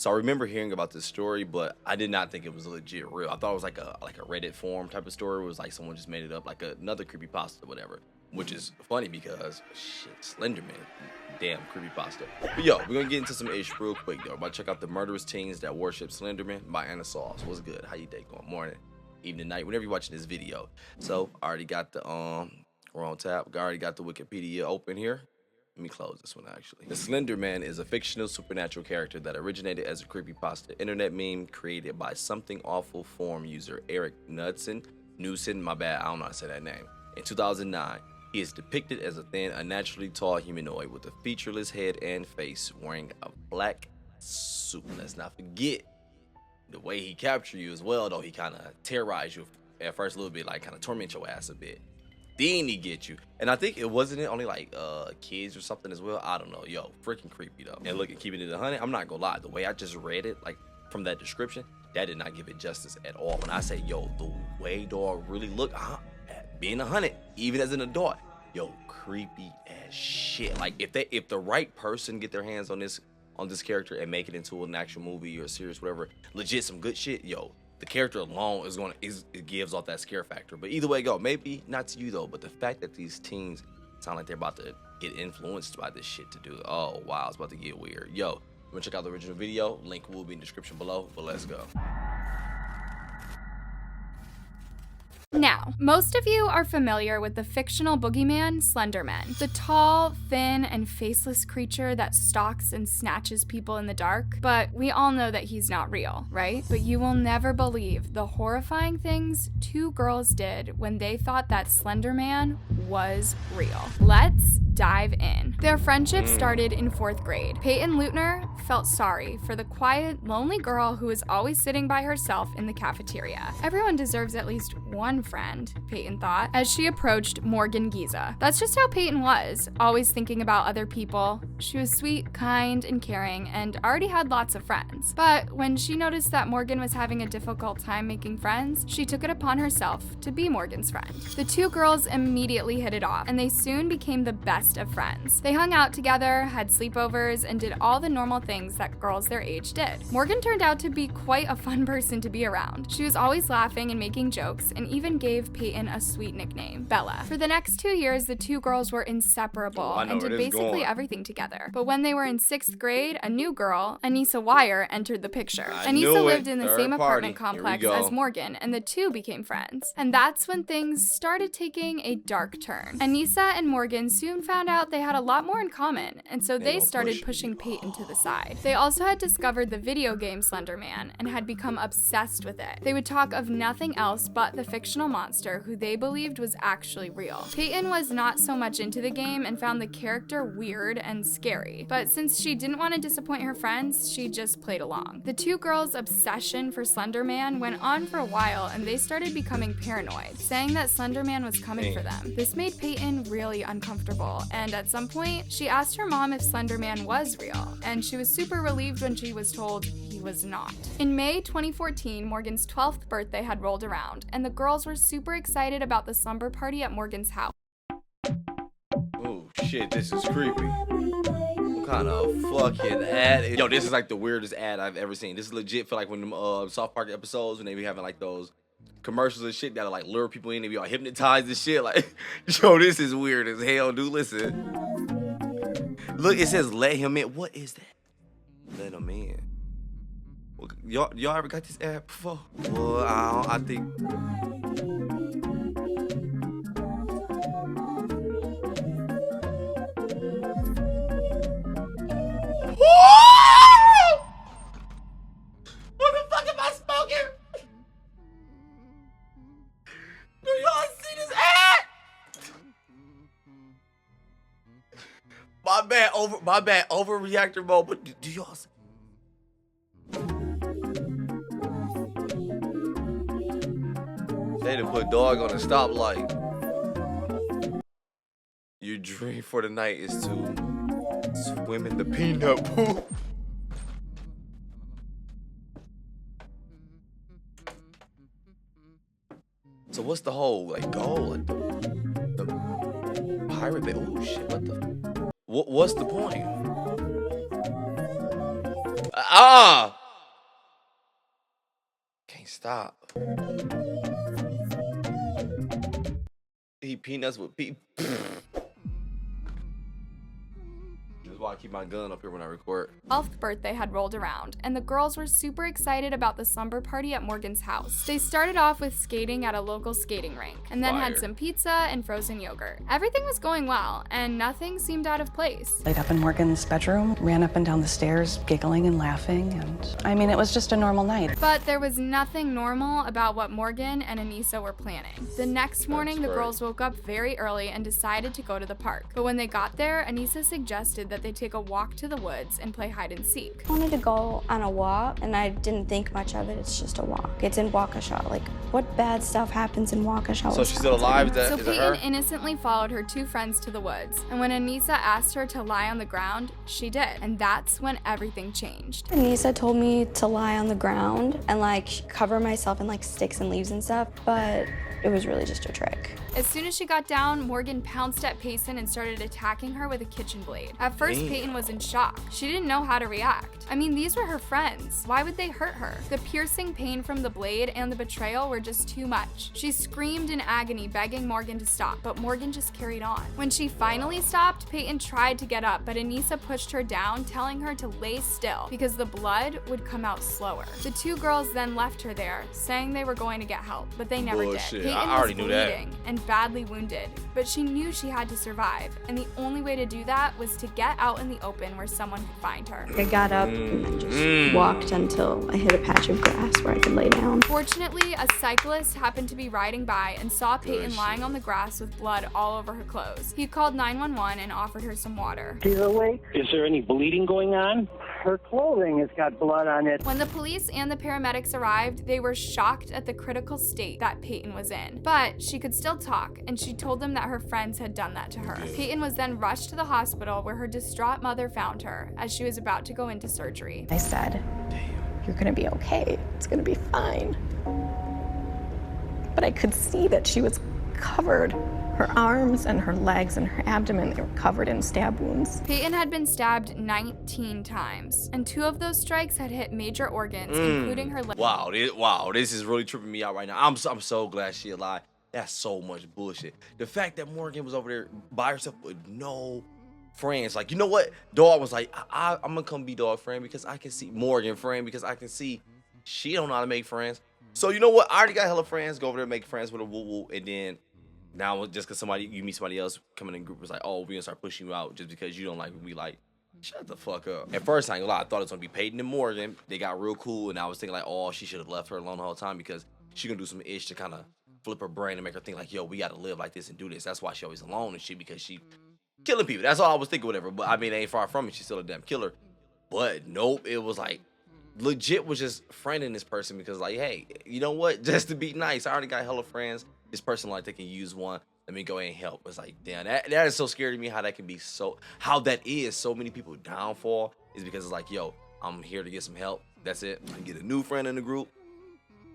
So I remember hearing about this story, but I did not think it was legit real. I thought it was like a Reddit forum type of story. It was like someone just made it up, like another creepypasta or whatever. Which is funny because shit, Slenderman, damn creepypasta. But yo, we're gonna get into some ish real quick though. About to check out the Murderous Teens That Worship Slenderman by Anna Sauce. What's good? How you day going? Morning, evening, night, whenever you're watching this video. So I already got the we're on tap. I already got the Wikipedia open here. Let me close this one actually. The Slenderman is a fictional supernatural character that originated as a creepypasta internet meme created by Something Awful forum user Eric Knudsen, my bad, I don't know how to say that name. In 2009, he is depicted as a thin, unnaturally tall humanoid with a featureless head and face, wearing a black suit. Let's not forget the way he captured you as well, though. He kind of terrorized you at first a little bit, like kind of torment your ass a bit. Then he get you. And I think it wasn't only like kids or something as well. I don't know. Yo, freaking creepy though. And look, at keeping it 100, I'm not gonna lie. The way I just read it, like from that description, that did not give it justice at all. When I say, yo, the way dog really look, being 100, even as an adult, yo, creepy as shit. Like if the right person get their hands on this character and make it into an actual movie or a series, whatever, legit some good shit, yo, the character alone it gives off that scare factor. But either way go, maybe not to you though, but the fact that these teens sound like they're about to get influenced by this shit to do, oh wow, it's about to get weird. Yo, I'm gonna check out the original video. Link will be in the description below, but let's go. Now, most of you are familiar with the fictional boogeyman, Slenderman, the tall, thin, and faceless creature that stalks and snatches people in the dark. But we all know that he's not real, right? But you will never believe the horrifying things two girls did when they thought that Slenderman was real. Let's dive in. Their friendship started in 4th grade. Peyton Leutner felt sorry for the quiet, lonely girl who was always sitting by herself in the cafeteria. Everyone deserves at least one friend, Peyton thought, as she approached Morgan Giza. That's just how Peyton was, always thinking about other people. She was sweet, kind, and caring, and already had lots of friends. But when she noticed that Morgan was having a difficult time making friends, she took it upon herself to be Morgan's friend. The two girls immediately hit it off, and they soon became the best of friends. They hung out together, had sleepovers, and did all the normal things that girls their age did. Morgan turned out to be quite a fun person to be around. She was always laughing and making jokes, and even gave Peyton a sweet nickname, Bella. For the next 2 years, the two girls were inseparable and did basically everything together. But when they were in 6th grade, a new girl, Anissa Wire, entered the picture. Anissa lived in the same apartment complex as Morgan, and the two became friends. And that's when things started taking a dark turn. Anissa and Morgan soon found out they had a lot more in common, and so they started pushing Peyton to the side. They also had discovered the video game Slenderman and had become obsessed with it. They would talk of nothing else but the fictional monster who they believed was actually real. Peyton was not so much into the game and found the character weird and scary, but since she didn't want to disappoint her friends, she just played along. The two girls' obsession for Slenderman went on for a while, and they started becoming paranoid, saying that Slenderman was coming for them. This made Peyton really uncomfortable, and at some point, she asked her mom if Slenderman was real, and she was super relieved when she was told he was not. In May 2014, Morgan's 12th birthday had rolled around, and the girls were super excited about the slumber party at Morgan's house. Oh shit, this is creepy. What kind of fucking ad? Yo, this is like the weirdest ad I've ever seen. This is legit for like when them South Park episodes when they be having like those commercials and shit that'll like lure people in and be all hypnotized and shit. Like, yo, this is weird as hell, dude. Listen. Look, it says let him in. What is that? Let him in. Well, y'all ever got this ad before? Well, I think. What the fuck am I smoking? Do y'all see this ad? My bad, overreactor mode, but do y'all see? They done put dog on a stoplight. Your dream for the night is to swim in the peanut pool. So what's the whole like goal? Like the pirate bay? Oh shit! What's the point? Can't stop. Eat peanuts with This is why I keep my gun up here when I record. 12th birthday had rolled around, and the girls were super excited about the slumber party at Morgan's house. They started off with skating at a local skating rink, and then had some pizza and frozen yogurt. Everything was going well, and nothing seemed out of place. Laid up in Morgan's bedroom, ran up and down the stairs, giggling and laughing, and I mean, it was just a normal night. But there was nothing normal about what Morgan and Anissa were planning. The next morning, the girls woke up very early and decided to go to the park. But when they got there, Anissa suggested that they take a walk to the woods and play hide and seek. I wanted to go on a walk, and I didn't think much of it. It's just a walk. It's in Waukesha. Like, what bad stuff happens in Waukesha? So she's still alive? Is that Peyton her? innocently followed her two friends to the woods, and when Anissa asked her to lie on the ground, she did, and that's when everything changed. Anissa told me to lie on the ground and like cover myself in like sticks and leaves and stuff, but it was really just a trick. As soon as she got down, Morgan pounced at Payson and started attacking her with a kitchen blade. At first, Peyton was in shock. She didn't know how to react. I mean, these were her friends. Why would they hurt her? The piercing pain from the blade and the betrayal were just too much. She screamed in agony, begging Morgan to stop, but Morgan just carried on. When she finally stopped, Peyton tried to get up, but Anissa pushed her down, telling her to lay still because the blood would come out slower. The two girls then left her there, saying they were going to get help, but they never did. Peyton I already was knew that. bleeding and badly wounded, but she knew she had to survive, and the only way to do that was to get out in the open where someone could find her. I got up and then just walked until I hit a patch of grass where I could lay down. Fortunately, a cyclist happened to be riding by and saw Peyton lying on the grass with blood all over her clothes. He called 911 and offered her some water. She's awake. Is there any bleeding going on? Her clothing has got blood on it. When the police and the paramedics arrived, they were shocked at the critical state that Peyton was in. But she could still talk, and she told them that her friends had done that to her. Peyton was then rushed to the hospital where her distraught mother found her as she was about to go into surgery. I said, "You're gonna be okay. It's gonna be fine." But I could see that she was covered. Her arms and her legs and her abdomen, they were covered in stab wounds. Peyton had been stabbed 19 times, and 2 of those strikes had hit major organs, including her Wow, this is really tripping me out right now. I'm so glad she alive. That's so much bullshit. The fact that Morgan was over there by herself with no friends. Like, you know what? Dog was like, I'm gonna come be dog friend because I can see Morgan friend because I can see she don't know how to make friends. So you know what? I already got hella friends. Go over there and make friends with a woo-woo, and then now just because you meet somebody else coming in group, it's like, oh, we're gonna start pushing you out just because you don't like what we like. Shut the fuck up. At first, I ain't gonna lie, I thought it was gonna be Peyton and Morgan. They got real cool, and I was thinking like, oh, she should have left her alone the whole time because she gonna do some ish to kind of flip her brain and make her think like, yo, we gotta live like this and do this. That's why she always alone and shit, because she killing people. That's all I was thinking, whatever. But I mean, it ain't far from it. She's still a damn killer. But nope, it was like legit was just friending this person because like, hey, you know what? Just to be nice, I already got hella friends. This person like they can use one. Let me go ahead and help. It's like, damn, that is so scary to me how that can be how that is so many people downfall is because it's like, yo, I'm here to get some help. That's it. I get a new friend in the group.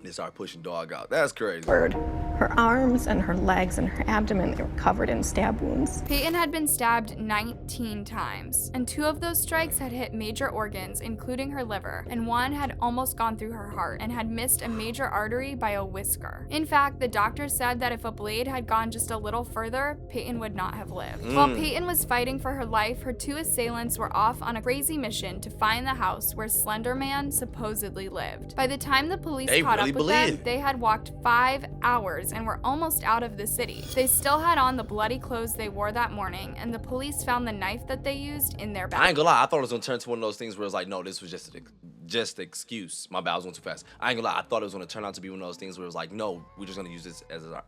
They start pushing dog out. That's crazy. Her arms and her legs and her abdomen, they were covered in stab wounds. Peyton had been stabbed 19 times, and 2 of those strikes had hit major organs, including her liver, and 1 had almost gone through her heart and had missed a major artery by a whisker. In fact, the doctor said that if a blade had gone just a little further, Peyton would not have lived. While Peyton was fighting for her life, her 2 assailants were off on a crazy mission to find the house where Slenderman supposedly lived. By the time the police caught up with them, they had walked 5 hours and were almost out of the city. They still had on the bloody clothes they wore that morning, and the police found the knife that they used in their bag. I ain't gonna lie, I thought it was gonna turn to one of those things where it's like, no, this was just an excuse. My bad, I was going too fast. I ain't gonna lie, I thought it was gonna turn out to be one of those things where it was like, no, we're just gonna use this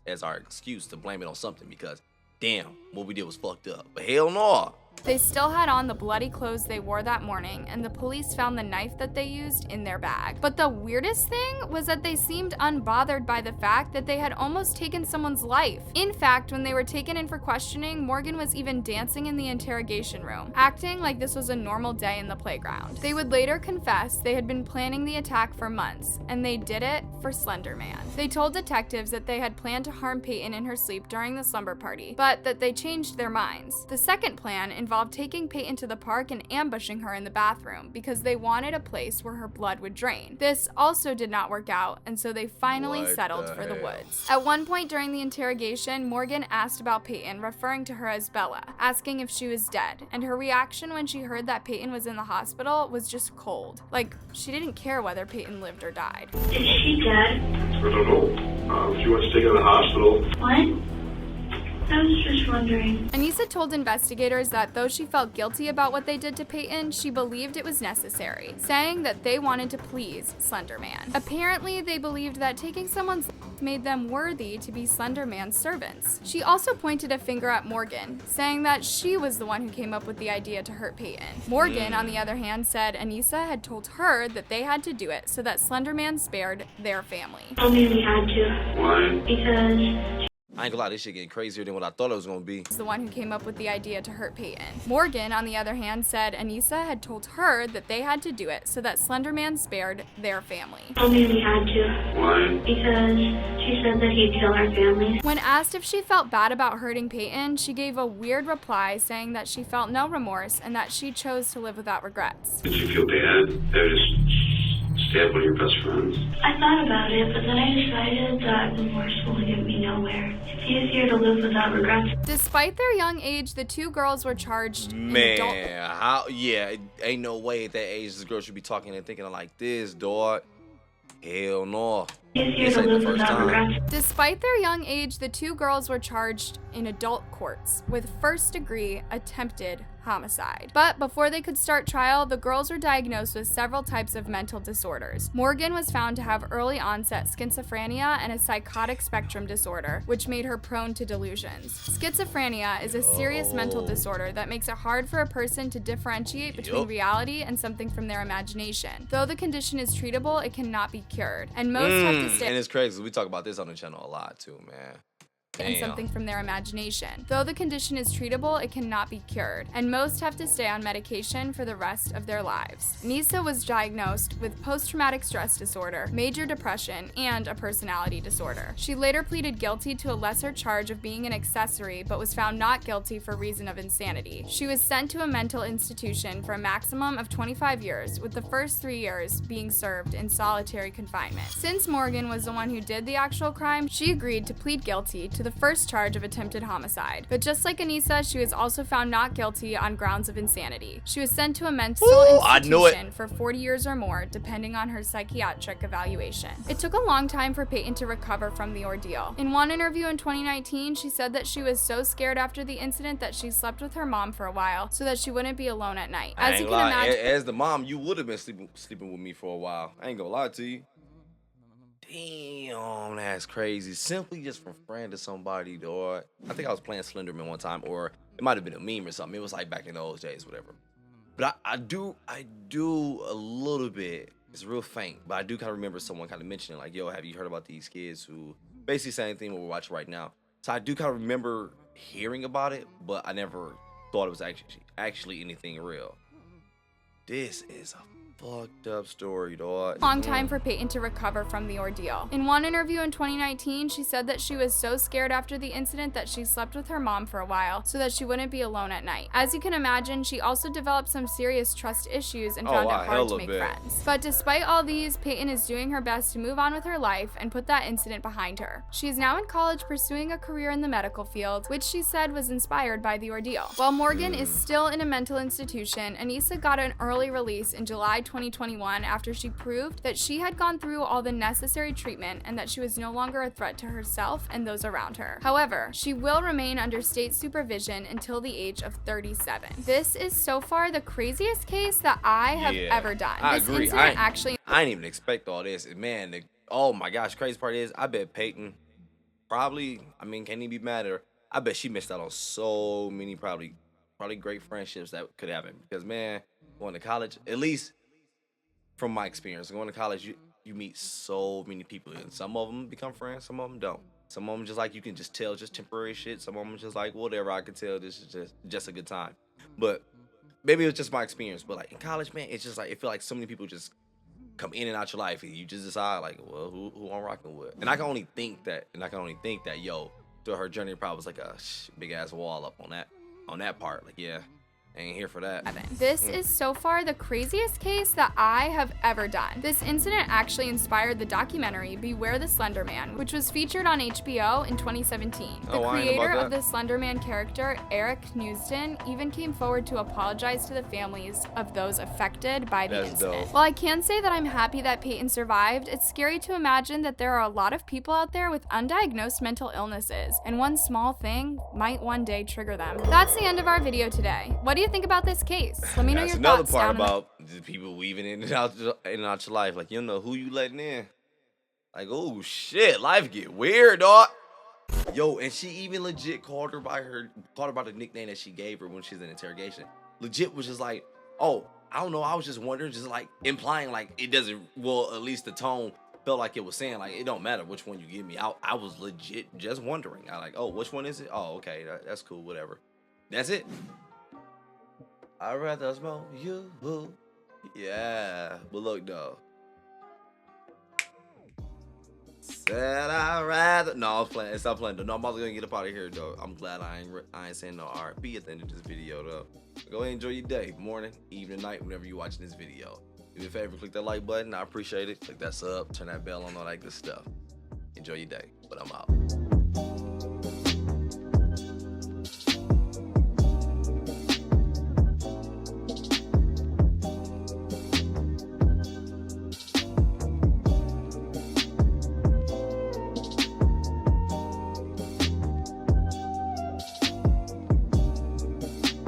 as our excuse to blame it on something because, damn, what we did was fucked up. But hell no. They still had on the bloody clothes they wore that morning, and the police found the knife that they used in their bag. But the weirdest thing was that they seemed unbothered by the fact that they had almost taken someone's life. In fact, when they were taken in for questioning, Morgan was even dancing in the interrogation room, acting like this was a normal day in the playground. They would later confess they had been planning the attack for months, and they did it for Slenderman. They told detectives that they had planned to harm Peyton in her sleep during the slumber party, but that they changed their minds. The second plan involved taking Peyton to the park and ambushing her in the bathroom because they wanted a place where her blood would drain. This also did not work out, and so they finally settled for the woods. At one point during the interrogation, Morgan asked about Peyton, referring to her as Bella, asking if she was dead, and her reaction when she heard that Peyton was in the hospital was just cold. Like, she didn't care whether Peyton lived or died. Is she dead? I don't know. She wants to take her to the hospital. What? I was just wondering. Anissa told investigators that though she felt guilty about what they did to Peyton, she believed it was necessary, saying that they wanted to please Slenderman. Apparently, they believed that taking someone's life made them worthy to be Slenderman's servants. She also pointed a finger at Morgan, saying that she was the one who came up with the idea to hurt Peyton. Morgan, on the other hand, said Anissa had told her that they had to do it so that Slenderman spared their family. Told me we had to. Why? Because I ain't gonna lie, this shit getting crazier than what I thought it was gonna be. The one who came up with the idea to hurt Peyton. Morgan, on the other hand, said Anissa had told her that they had to do it so that Slenderman spared their family. told me we had to. Why? Because she said that he'd kill our family. When asked if she felt bad about hurting Peyton, she gave a weird reply saying that she felt no remorse and that she chose to live without regrets. Did you feel bad? They just stabbed one of your best friends. I thought about it, but then I decided that remorse will get me nowhere. It's easier to live without regrets. Despite their young age, the two girls were charged in adult. Man, how? Yeah, ain't no way at that age this girl should be talking and thinking like this, dog. Hell no. Easier This to ain't the live first without time. regrets. Despite their young age, the two girls were charged in adult courts with first-degree attempted homicide. But before they could start trial, the girls were diagnosed with several types of mental disorders. Morgan was found to have early onset schizophrenia and a psychotic spectrum disorder, which made her prone to delusions. Schizophrenia is a serious mental disorder that makes it hard for a person to differentiate between reality and something from their imagination. Though the condition is treatable, it cannot be cured, and most have to stay. And it's crazy. We talk about this on the channel a lot too, man. And something from their imagination. Though the condition is treatable, it cannot be cured, and most have to stay on medication for the rest of their lives. Nisa was diagnosed with post-traumatic stress disorder, major depression, and a personality disorder. She later pleaded guilty to a lesser charge of being an accessory, but was found not guilty for reason of insanity. She was sent to a mental institution for a maximum of 25 years, with the first 3 years being served in solitary confinement. Since Morgan was the one who did the actual crime, she agreed to plead guilty to the first charge of attempted homicide. But just like Anissa, she was also found not guilty on grounds of insanity. She was sent to a mental institution for 40 years or more, depending on her psychiatric evaluation. It took a long time for Peyton to recover from the ordeal. In one interview in 2019, she said that she was so scared after the incident that she slept with her mom for a while so that she wouldn't be alone at night. As you can imagine, as the mom, you would have been sleeping with me for a while. I ain't gonna lie to you. Damn, that's crazy. Simply just from friend to somebody, dog. I think I was playing Slenderman one time, or it might have been a meme or something. It was like back in those days, whatever. But I do a little bit. It's real faint, but I do kind of remember someone kind of mentioning like, "Yo, have you heard about these kids who basically same thing what we're watching right now?" So I do kind of remember hearing about it, but I never thought it was actually anything real. This is a fucked up story, dog. Long time for Peyton to recover from the ordeal. In one interview in 2019, she said that she was so scared after the incident that she slept with her mom for a while so that she wouldn't be alone at night. As you can imagine, she also developed some serious trust issues and found it hard to make friends. But despite all these, Peyton is doing her best to move on with her life and put that incident behind her. She is now in college pursuing a career in the medical field, which she said was inspired by the ordeal. While Morgan is still in a mental institution, Anissa got an early release in July 2021 after she proved that she had gone through all the necessary treatment and that she was no longer a threat to herself and those around her. However, she will remain under state supervision until the age of 37. This is so far the craziest case that I have ever done. I This agree. incident I didn't even expect all this. Man, oh my gosh, crazy part is I bet Peyton probably, can't even be mad at her. I bet she missed out on so many probably great friendships that could happen. Because man, going to college, at least from my experience, going to college, you meet so many people, and some of them become friends, some of them don't. Some of them just like you can just tell just temporary shit. Some of them just like whatever, I can tell this is just a good time. But maybe it was just my experience. But like in college, man, it's just like it feel like so many people just come in and out your life, and you just decide like, well, who I'm rocking with. And I can only think that, yo, through her journey, probably was like a big ass wall up on that part. Like, yeah, Ain't here for that. This is so far the craziest case that I have ever done. This incident actually inspired the documentary Beware the Slender Man, which was featured on HBO in 2017. The creator of the Slender Man character, Eric Newsden, even came forward to apologize to the families of those affected by the incident. Dope. While I can say that I'm happy that Peyton survived, it's scary to imagine that there are a lot of people out there with undiagnosed mental illnesses, and one small thing might one day trigger them. That's the end of our video today. What do you think about this case? Let me know your thoughts down in the... That's another part about the people weaving in and out your life. Like, you don't know who you letting in. Like, oh shit, life get weird, dog. Yo, and she even legit called her by the nickname that she gave her when she's in interrogation. Legit was just like, oh, I don't know, I was just wondering, just like implying like it doesn't, well, at least the tone felt like it was saying like it don't matter which one you give me. I was legit just wondering. I like, oh, which one is it? Oh, okay, that's cool, whatever. That's it. I'd rather smoke you. Yeah, but look though. Said I'd rather. No, I was playing. Stop playing. No, I'm about to go get up out of here though. I'm glad I ain't saying no R&B at the end of this video though. Go ahead and enjoy your day, morning, evening, night, whenever you're watching this video. Do me a favor, click that like button. I appreciate it. Click that sub, turn that bell on, all that good stuff. Enjoy your day. But I'm out.